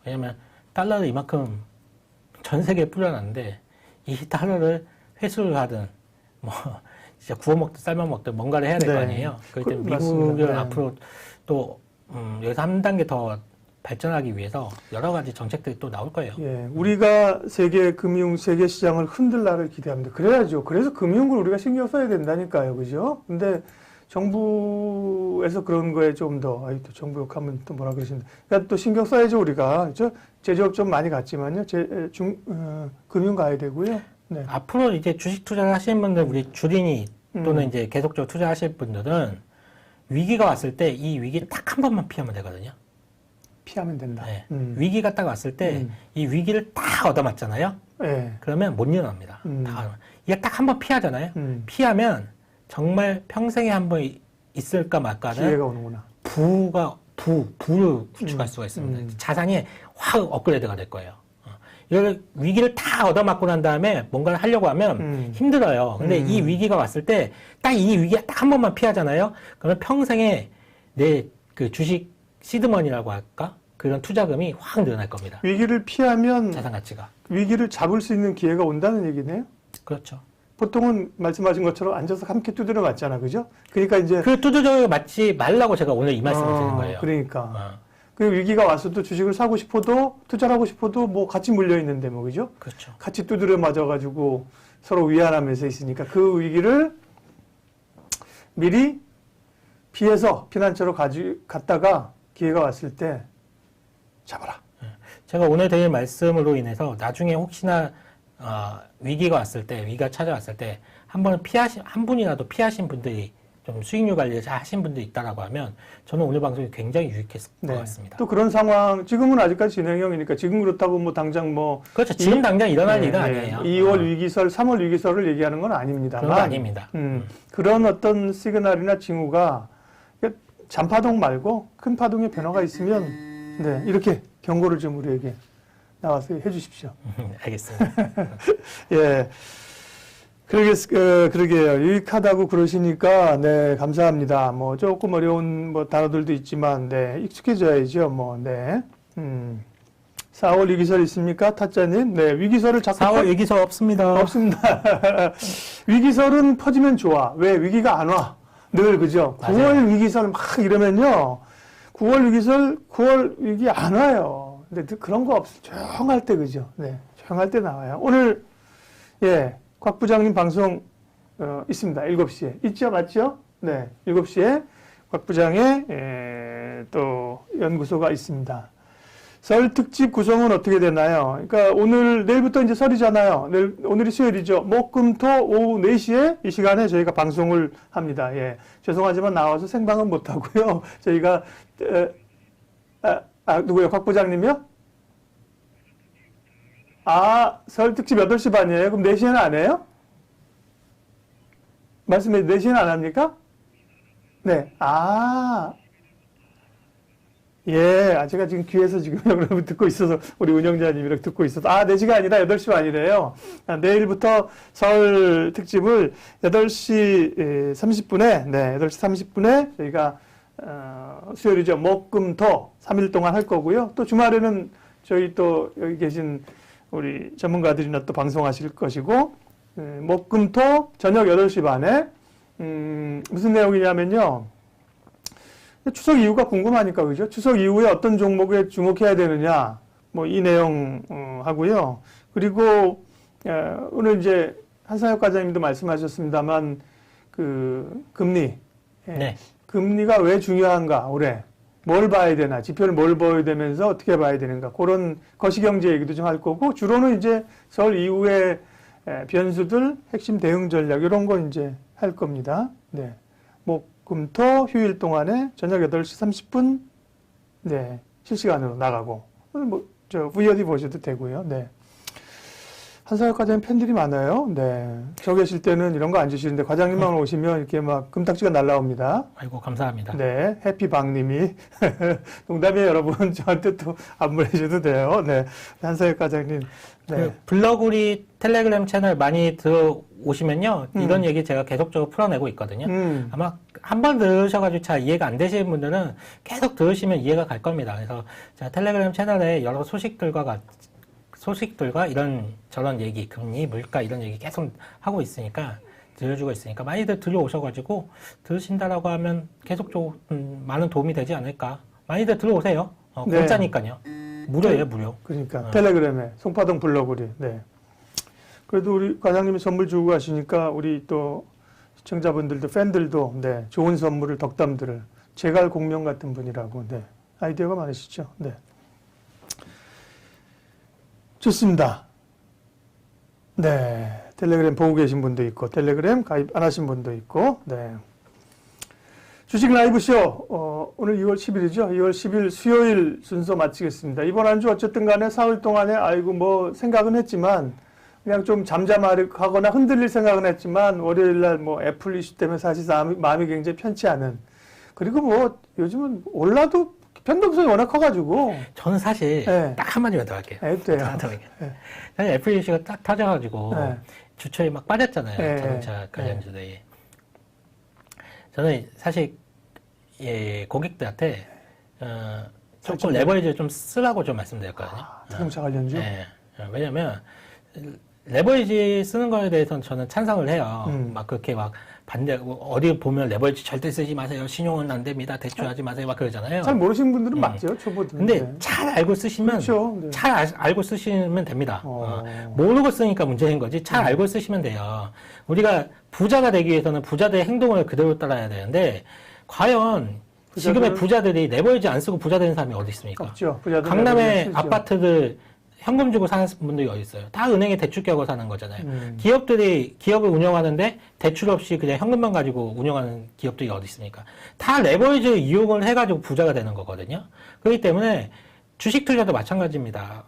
왜냐면 달러를 이만큼 전 세계에 뿌려놨는데 이 달러를 회수를 하든 뭐 진짜 구워 먹든 삶아 먹든 뭔가를 해야 될 거 아니에요. 그렇기 때문에 미국은 앞으로 또 여기서 한 단계 더 발전하기 위해서 여러 가지 정책들이 또 나올 거예요. 예, 우리가 세계 시장을 흔들 날을 기대합니다. 그래야죠. 그래서 금융을 우리가 신경 써야 된다니까요. 그죠? 근데 정부에서 그런 거에 좀 더, 또 정부 욕하면 또 뭐라 그러신다. 그러니까 또 신경 써야죠, 우리가. 그죠? 제조업 좀 많이 갔지만요. 금융 가야 되고요. 네. 앞으로 이제 주식 투자를 하시는 분들, 우리 주린이 또는 이제 계속적으로 투자하실 분들은 위기가 왔을 때 이 위기 딱 한 번만 피하면 되거든요. 피하면 된다. 네. 위기가 딱 왔을 때 이 위기를 딱 얻어맞잖아요. 네. 그러면 못 일어납니다. 이게 딱 한 번 피하잖아요. 피하면 정말 평생에 한 번 있을까 말까는 기회가 오는구나. 부를 구축할 수가 있습니다. 자산이 확 업그레이드가 될 거예요. 이걸 위기를 다 얻어맞고 난 다음에 뭔가를 하려고 하면 힘들어요. 근데 이 위기가 왔을 때 딱 이 위기가 딱 한 번만 피하잖아요. 그러면 평생에 내 그 주식 시드머니라고 할까? 그런 투자금이 확 늘어날 겁니다. 위기를 피하면 자산 가치가. 위기를 잡을 수 있는 기회가 온다는 얘기네요. 그렇죠. 보통은 말씀하신 것처럼 앉아서 함께 두드려 맞잖아, 그죠? 그러니까 이제 그 두드려 맞지 말라고 제가 오늘 이 말씀을 드린 거예요. 그러니까 그 위기가 왔어도 주식을 사고 싶어도 투자를 하고 싶어도 뭐 같이 물려 있는데 뭐 그죠? 그렇죠. 같이 두드려 맞아가지고 서로 위안하면서 있으니까 그 위기를 미리 피해서 피난처로 갔다가 기회가 왔을 때 잡아라. 제가 오늘 드릴 말씀으로 인해서 나중에 혹시나 위기가 왔을 때, 위기가 찾아왔을 때 한 분이라도 피하신 분들이 좀 수익률 관리를 잘 하신 분들이 있다라고 하면 저는 오늘 방송이 굉장히 유익했을 것 같습니다. 또 그런 상황 지금은 아직까지 진행형이니까 지금 그렇다고 뭐 당장 뭐 그렇죠. 지금 당장 일어날 일은 아니에요. 2월 위기설, 3월 위기설을 얘기하는 건 아닙니다만 그런 거 아닙니다. 그런 어떤 시그널이나 징후가 잔파동 말고 큰 파동의 변화가 있으면 이렇게 경고를 좀 우리에게 나와서 해주십시오. 알겠습니다. 예. 그러게요. 유익하다고 그러시니까, 네, 감사합니다. 뭐, 조금 어려운 뭐 단어들도 있지만, 네, 익숙해져야죠. 뭐, 네. 4월 위기설 있습니까? 타짜님? 네, 위기설을 자꾸. 4월 위기설 없습니다. 없습니다. 위기설은 퍼지면 좋아. 왜? 위기가 안 와. 늘, 그죠? 맞아요. 9월 위기설 막 이러면요. 9월 위기설, 9월 위기 안 와요. 근데 그런 거 없어. 조용할 때, 그죠? 네, 조용할 때 나와요. 오늘, 예. 곽 부장님 방송 있습니다. 7시에. 있죠? 맞죠? 네. 7시에 곽 부장의 또 연구소가 있습니다. 설 특집 구성은 어떻게 되나요? 그러니까 내일부터 이제 설이잖아요. 오늘이 수요일이죠. 목, 금, 토, 오후 4시에 이 시간에 저희가 방송을 합니다. 예. 죄송하지만 나와서 생방은 못 하고요. 저희가, 누구요? 곽 부장님이요? 설 특집 8시 반이에요? 그럼 4시에는 안 해요? 말씀해, 4시에는 안 합니까? 네. 예. 제가 지금 귀에서 지금 여러분 듣고 있어서, 우리 운영자님이랑 듣고 있어서, 4시가 아니라 8시 반이래요. 내일부터 설 특집을 8시 30분에, 네, 8시 30분에 저희가, 수요일이죠. 목, 금, 토 3일 동안 할 거고요. 또 주말에는 저희 또 여기 계신 우리 전문가들이나 또 방송하실 것이고, 목, 금, 토, 저녁 8시 반에, 무슨 내용이냐면요. 추석 이후가 궁금하니까, 그죠? 추석 이후에 어떤 종목에 주목해야 되느냐, 뭐, 이 내용, 하고요. 그리고, 오늘 이제 한상혁 과장님도 말씀하셨습니다만, 금리. 네. 금리가 왜 중요한가, 올해. 뭘 봐야 되나, 지표를 뭘 보여야 되면서 어떻게 봐야 되는가, 그런 거시경제 얘기도 좀 할 거고, 주로는 이제 설 이후에 변수들, 핵심 대응 전략, 이런 거 이제 할 겁니다. 네. 목, 금, 토, 휴일 동안에 저녁 8시 30분, 네. 실시간으로 나가고, VOD 보셔도 되고요. 네. 한상혁 과장님 팬들이 많아요. 네. 저 계실 때는 이런 거 안 주시는데, 과장님만 오시면 이렇게 막 금딱지가 날라옵니다. 아이고, 감사합니다. 네. 해피박님이. 농담이에요, 여러분. 저한테 또 안 보내셔도 돼요. 네. 한상혁 과장님. 네. 블로그리 텔레그램 채널 많이 들어오시면요. 이런 얘기 제가 계속적으로 풀어내고 있거든요. 아마 한 번 들으셔가지고 잘 이해가 안 되시는 분들은 계속 들으시면 이해가 갈 겁니다. 그래서 제가 텔레그램 채널에 여러 소식들과 이런 저런 얘기, 금리, 물가 이런 얘기 계속 하고 있으니까 들려주고 있으니까 많이들 들어오셔가지고 들으신다라고 하면 계속 좀 많은 도움이 되지 않을까. 많이들 들어오세요. 네. 공짜니까요. 무료예요, 무료. 그러니까 텔레그램에 송파동 블로그리. 네. 그래도 우리 과장님이 선물 주고 가시니까 우리 또 시청자분들도 팬들도 네, 좋은 선물을 덕담들을 제갈 공명 같은 분이라고 네. 아이디어가 많으시죠. 네. 좋습니다. 네. 텔레그램 보고 계신 분도 있고, 텔레그램 가입 안 하신 분도 있고, 네. 주식 라이브쇼, 오늘 2월 10일이죠. 2월 10일 수요일 순서 마치겠습니다. 이번 한 주 어쨌든 간에 4월 동안에, 아이고, 뭐, 생각은 했지만, 그냥 좀 잠잠하거나 흔들릴 생각은 했지만 월요일 날 뭐 애플 이슈 때문에 사실 마음이 굉장히 편치 않은. 그리고 뭐 요즘은 올라도 변동성이 워낙 커가지고. 저는 사실 네. 딱 한마디만 더 할게요. 돼요. 네. 사실 애플 이슈가 딱 터져가지고 네. 주초에 막 빠졌잖아요. 네. 자동차 관련주들이. 저는 사실 고객들한테 조금 레버리지를 좀 쓰라고 좀 말씀드렸거든요. 자동차 관련주? 네. 왜냐면 레버리지 쓰는 거에 대해서는 저는 찬성을 해요. 막 그렇게 막 반대 어디 보면 레버리지 절대 쓰지 마세요. 신용은 안 됩니다. 대출하지 마세요. 막 그러잖아요. 잘 모르시는 분들은 맞죠, 초보들은. 근데 잘 알고 쓰시면 그렇죠. 네. 잘 알고 쓰시면 됩니다. 모르고 쓰니까 문제인 거지. 잘 알고 쓰시면 돼요. 우리가 부자가 되기 위해서는 부자들의 행동을 그대로 따라야 되는데 과연 지금의 부자들이 레버리지 안 쓰고 부자 되는 사람이 어디 있습니까? 없죠. 부자들 강남의 쓰죠. 아파트들 현금 주고 사는 분들이 어디 있어요? 다 은행에 대출 껴고 사는 거잖아요. 기업들이 기업을 운영하는데 대출 없이 그냥 현금만 가지고 운영하는 기업들이 어디 있습니까? 다 레버리지 이용을 해가지고 부자가 되는 거거든요. 그렇기 때문에 주식 투자도 마찬가지입니다.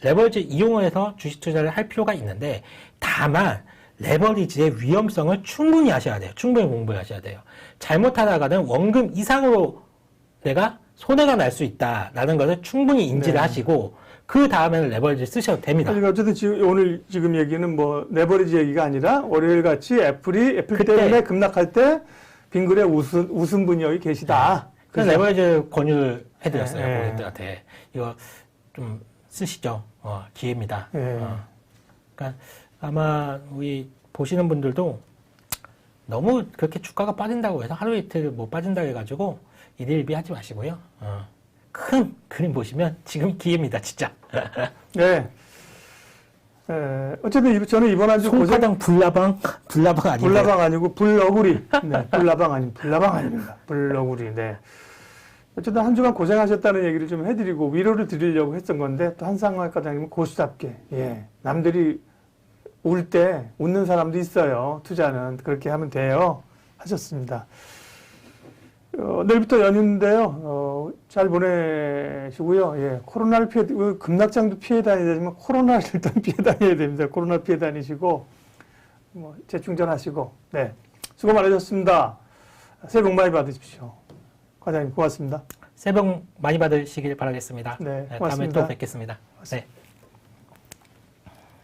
레버리지 이용을 해서 주식 투자를 할 필요가 있는데 다만 레버리지의 위험성을 충분히 아셔야 돼요. 충분히 공부하셔야 돼요. 잘못하다가는 원금 이상으로 내가 손해가 날 수 있다라는 것을 충분히 인지를 하시고 그 다음에는 레버리지 쓰셔도 됩니다. 그러니까 어쨌든 오늘 지금 얘기는 뭐 레버리지 얘기가 아니라 월요일 같이 애플 때문에 급락할 때 빙글에 웃은 분이 여기 계시다. 네. 그래서 레버리지 권유를 해드렸어요. 네. 고객들한테. 이거 좀 쓰시죠. 기회입니다. 네. 그러니까 아마 우리 보시는 분들도 너무 그렇게 주가가 빠진다고 해서 하루 이틀 뭐 빠진다고 해가지고 일일비 하지 마시고요. 큰 그림 보시면 지금 기회입니다, 진짜. 네. 어쨌든 저는 이번 한 주 송파당 불나방 아니고 불나방 아니고 불너구리. 네, 불나방 아닙니다. 불너구리. 네. 어쨌든 한 주간 고생하셨다는 얘기를 좀 해드리고 위로를 드리려고 했던 건데 또 한상화 과장님은 고수답게 남들이 울 때 웃는 사람도 있어요. 투자는 그렇게 하면 돼요. 하셨습니다. 내일부터 연휴인데요. 잘 보내시고요. 코로나를 급락장도 피해 다녀야 되지만 코로나를 일단 피해 다녀야 됩니다. 코로나 피해 다니시고 재충전하시고 수고 많으셨습니다. 새해 복 많이 받으십시오. 과장님 고맙습니다. 새해 복 많이 받으시길 바라겠습니다. 네, 다음에 고맙습니다. 또 뵙겠습니다. 네.